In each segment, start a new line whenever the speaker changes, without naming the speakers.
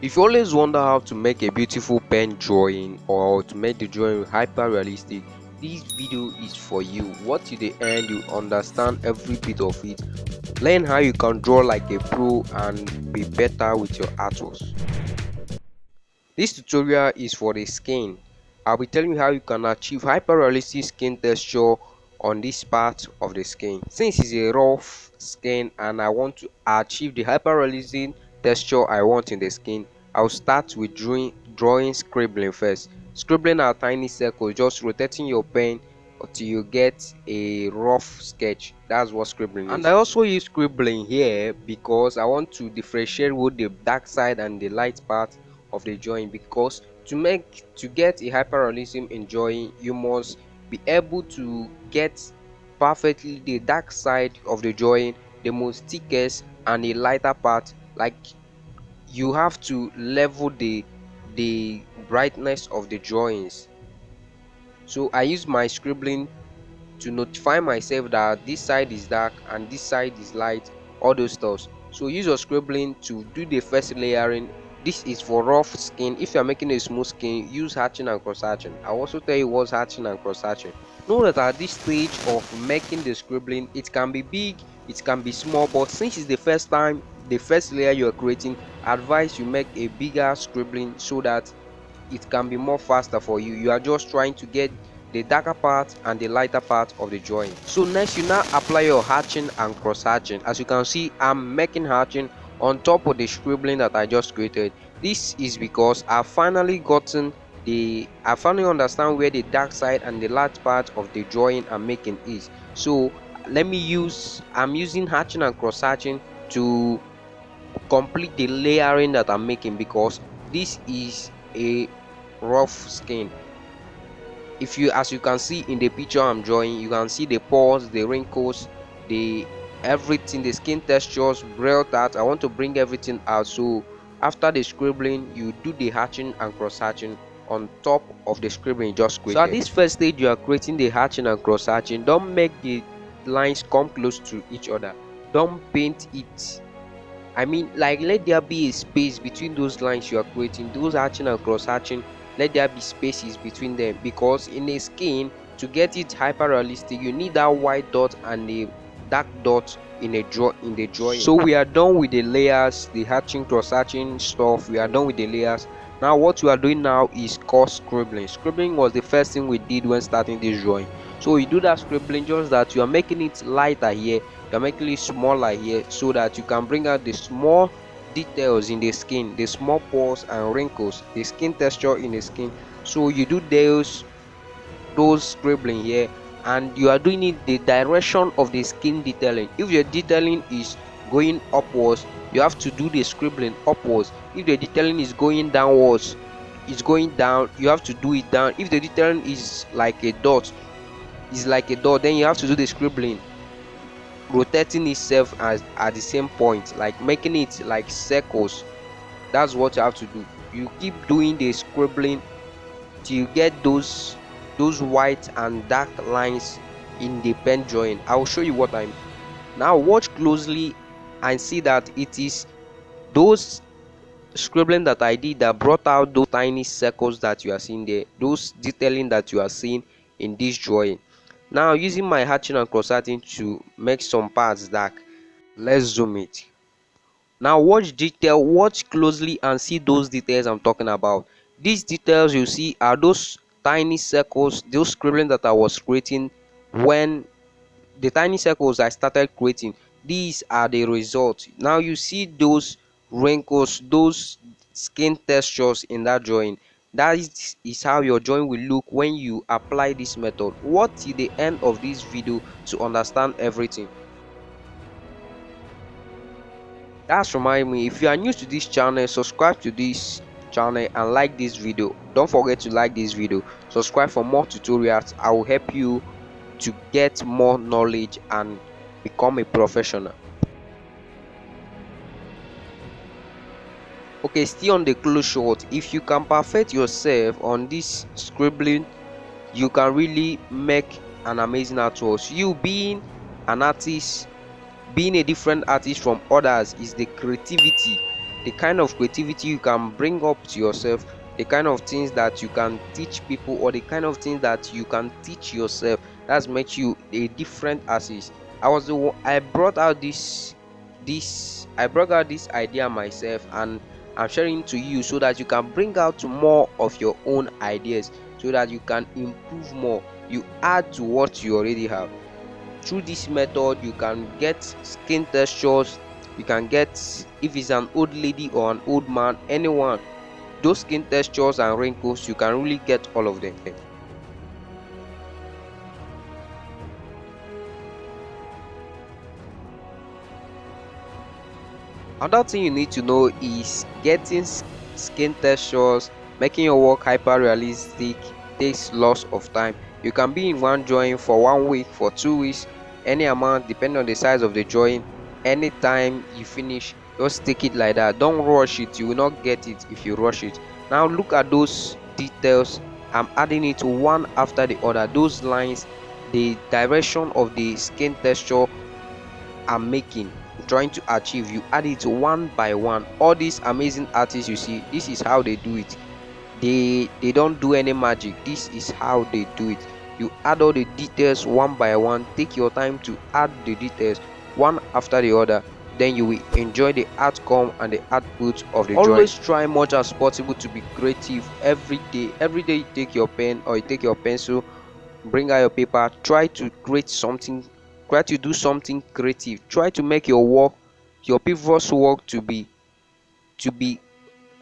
If you always wonder how to make a beautiful pen drawing or to make the drawing hyper realistic, this video is for you. What you the end, you understand every bit of it. Learn how you can draw like a pro and be better with your artworks. This tutorial is for the skin. I'll be telling you how you can achieve hyper realistic skin texture on this part of the skin. Since it's a rough skin and I want to achieve the hyper realistic texture I want in the skin, I'll start with drawing scribbling first. Scribbling are tiny circles, just rotating your pen until you get a rough sketch. That's what scribbling is. And I also use scribbling here because I want to differentiate with the dark side and the light part of the drawing, because to get a hyperrealism in drawing, you must be able to get perfectly the dark side of the drawing, the most thickest and the lighter part. Like, you have to level the brightness of the drawings. So I use my scribbling to notify myself that this side is dark and this side is light, all those stuff. So use your scribbling to do the first layering. This is for rough skin. If you are making a smooth skin, use hatching and cross hatching. I'll also tell you what's hatching and cross hatching. Know that at this stage of making the scribbling, it can be big, it can be small, but since it's the first time, the first layer you're creating, I advise you make a bigger scribbling so that it can be more faster for you. You are just trying to get the darker part and the lighter part of the drawing. So next, you now apply your hatching and cross hatching. As you can see, I'm making hatching on top of the scribbling that I just created. This is because I finally understand where the dark side and the light part of the drawing I'm making is. So I'm using hatching and cross hatching to complete the layering that I'm making, because this is a rough skin. As you can see in the picture I'm drawing, you can see the pores, the wrinkles, the everything, the skin textures, braille that I want to bring everything out. So after the scribbling, you do the hatching and cross hatching on top of the scribbling you just created. So at this first stage, you are creating the hatching and cross hatching. Don't make the lines come close to each other. Don't paint it. I mean, like, let there be a space between those lines you are creating, those hatching and cross hatching. Let there be spaces between them, because in a skin, to get it hyper realistic, you need that white dot and the dark dot in the drawing. So we are done with the layers, the hatching, cross hatching stuff. We are done with the layers. Now what we are doing now is called scribbling. Scribbling was the first thing we did when starting this drawing. So you do that scribbling, just that you are making it lighter here, you're making it smaller here, so that you can bring out the small details in the skin, the small pores and wrinkles, the skin texture in the skin. So you do those scribbling here, and you are doing it the direction of the skin detailing. If your detailing is going upwards, you have to do the scribbling upwards. If the detailing is going downwards, it's going down, you have to do it down. If the detailing is like a dot, then you have to do the scribbling rotating itself at the same point, like making it like circles. That's what you have to do. You keep doing the scribbling till you get those white and dark lines in the pen drawing. I will show you what I mean. Now watch closely and see that it is those scribbling that I did that brought out those tiny circles that you are seeing there, those detailing that you are seeing in this drawing. Now using my hatching and cross hatching to make some parts dark, let's zoom it. Now watch closely and see those details I'm talking about. These details you see are those tiny circles, those scribbling that I was creating when the tiny circles I started creating. These are the results. Now you see those wrinkles, those skin textures in that drawing. That is how your drawing will look when you apply this method. Watch till the end of this video to understand everything. That's remind me, if you are new to this channel, subscribe to this channel and like this video. Don't forget to like this video, subscribe for more tutorials. I will help you to get more knowledge and become a professional. Okay, still on the close shot, if you can perfect yourself on this scribbling, you can really make an amazing artwork. You being an artist, being a different artist from others, is the creativity. the kind of creativity you can bring up to yourself, the kind of things that you can teach people, or the kind of things that you can teach yourself, that makes you a different artist. I brought out this idea myself, and I'm sharing to you so that you can bring out more of your own ideas, so that you can improve more. You add to what you already have. Through this method, you can get skin textures, you can get, if it's an old lady or an old man, anyone, those skin textures and wrinkles, you can really get all of them. Another thing you need to know is getting skin textures, making your work hyper realistic takes lots of time. You can be in one drawing for 1 week, for 2 weeks, any amount depending on the size of the drawing. Anytime you finish, just take it like that. Don't rush it, you will not get it if you rush it. Now look at those details. I'm adding it one after the other. Those lines, the direction of the skin texture I'm making, trying to achieve, you add it one by one. All these amazing artists you see, this is how they do it. They don't do any magic. This is how they do it. You add all the details one by one. Take your time to add the details one after the other. Then you will enjoy the outcome and the output of the drawing. Always try much as possible to be creative every day. Every day you take your pen or you take your pencil, bring out your paper, try to create something, try to do something creative, try to make your work, your previous work, to be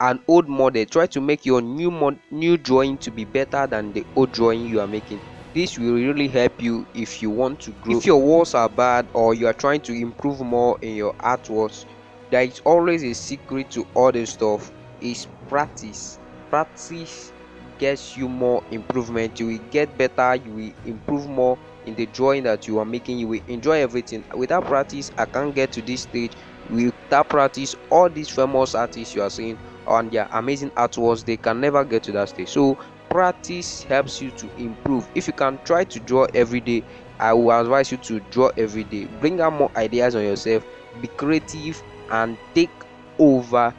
an old model. Try to make your new drawing to be better than the old drawing you are making. This will really help you if you want to grow. If your walls are bad or you are trying to improve more in your artworks, there is always a secret to all this stuff, is practice. Practice gets you more improvement. You will get better, you will improve more in the drawing that you are making. You will enjoy everything. Without practice, I can't get to this stage. Without practice, all these famous artists you are seeing on their amazing artworks, they can never get to that stage. So practice helps you to improve. If you can try to draw every day, I will advise you to draw every day. Bring out more ideas on yourself, be creative, and take over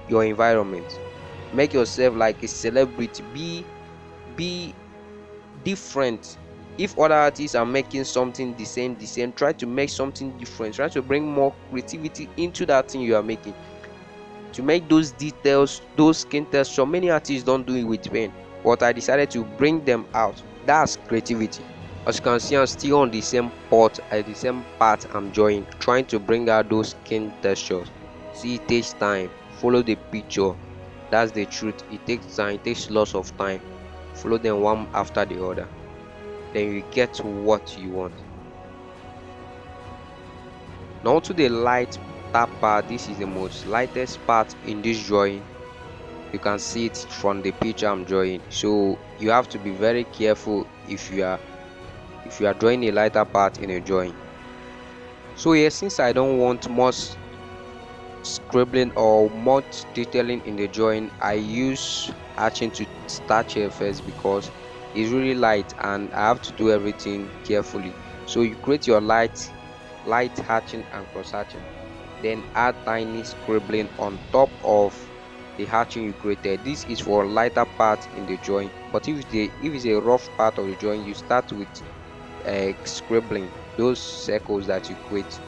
your environment. Make yourself like a celebrity. Be different. If other artists are making something the same, try to make something different. Try to bring more creativity into that thing you are making, to make those details, those skin texture. Many artists don't do it with pen, but I decided to bring them out. That's creativity. As you can see, I'm still on the same part, at the same part I'm drawing, trying to bring out those skin textures. See, it takes time. Follow the picture. That's the truth. It takes time, it takes lots of time. Follow them one after the other, then you get what you want. Now to the light part. This is the most lightest part in this drawing. You can see it from the picture I'm drawing, so you have to be very careful if you are drawing a lighter part in a drawing. So here, since I don't want much scribbling or much detailing in the drawing, I use hatching to start here first, because it's really light and I have to do everything carefully. So you create your light hatching and cross hatching, then add tiny scribbling on top of the hatching you created. This is for lighter part in the drawing, but if it's a rough part of the drawing, you start with scribbling those circles that you create.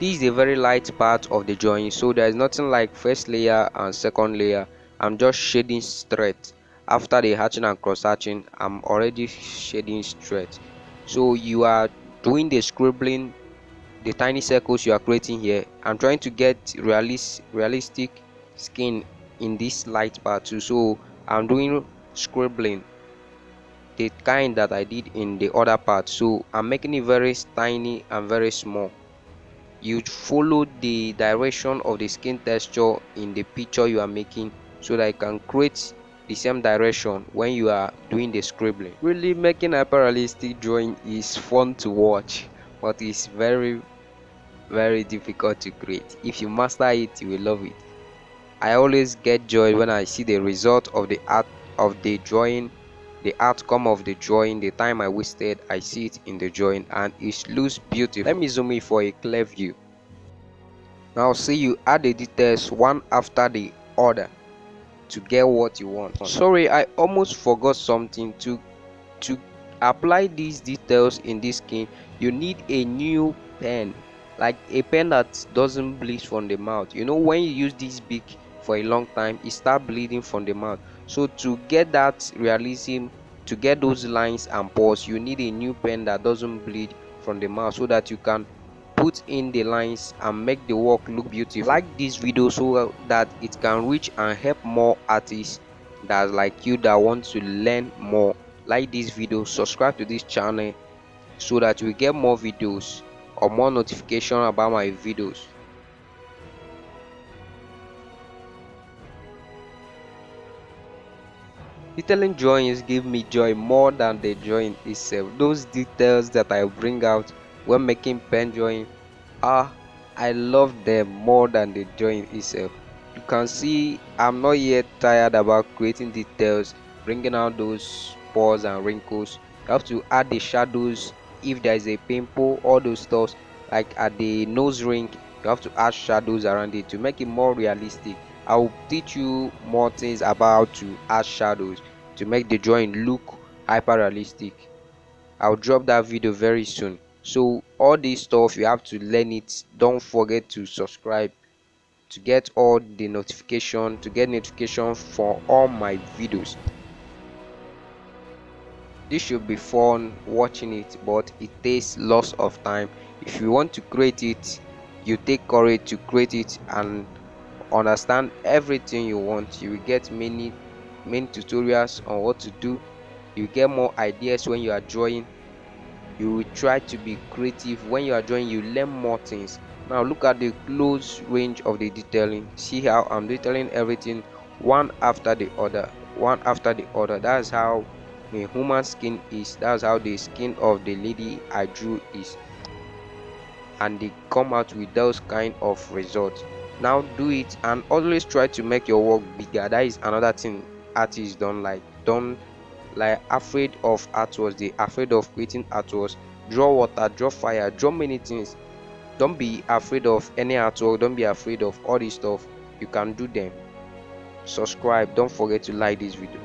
This is a very light part of the drawing, so there is nothing like first layer and second layer. I'm just shading straight. After the hatching and cross hatching, I'm already shading straight. So you are doing the scribbling, the tiny circles you are creating here. I'm trying to get realistic skin in this light part too, so I'm doing scribbling, the kind that I did in the other part. So I'm making it very tiny and very small. You follow the direction of the skin texture in the picture you are making, so that you can create the same direction when you are doing the scribbling. Really, making hyper realistic drawing is fun to watch, but it's very difficult to create. If you master it, you will love it. I always get joy when I see the result of the art of the drawing the outcome of the drawing, the time I wasted, I see it in the drawing and it looks beautiful. Let me zoom in for a clear view. Now see, you add the details one after the other to get what you want. Sorry, I almost forgot something. To apply these details in this skin, you need a new pen, like a pen that doesn't bleed from the mouth. You know, when you use this big for a long time, it start bleeding from the mouth. So to get that realism, to get those lines and pores, you need a new pen that doesn't bleed from the mouth, so that you can put in the lines and make the work look beautiful. Like this video so that it can reach and help more artists that like you that want to learn more. Like this video, subscribe to this channel so that you get more videos or more notification about my videos. Detailing drawings give me joy more than the drawing itself. Those details that I bring out when making pen drawing, ah, I love them more than the drawing itself. You can see I'm not yet tired about creating details, bringing out those pores and wrinkles. You have to add the shadows if there is a pimple, all those stuff. Like at the nose ring, you have to add shadows around it to make it more realistic. I'll teach you more things about how to add shadows to make the drawing look hyper realistic. I'll drop that video very soon. So all this stuff, you have to learn it. Don't forget to subscribe to get all the notification, to get notification for all my videos. This should be fun watching it, but it takes lots of time. If you want to create it, you take courage to create it and understand everything you want. You will get many tutorials on what to do. You get more ideas when you are drawing. You will try to be creative when you are drawing. You learn more things. Now look at the close range of the detailing. See how I'm detailing everything one after the other, one after the other. That's how a human skin is. That's how the skin of the lady I drew is, and they come out with those kind of results. Now do it and always try to make your work bigger. That is another thing artists don't like afraid of artworks. They afraid of creating artworks. Draw water, draw fire, draw many things. Don't be afraid of any artwork. Don't be afraid of all this stuff. You can do them. Subscribe. Don't forget to like this video.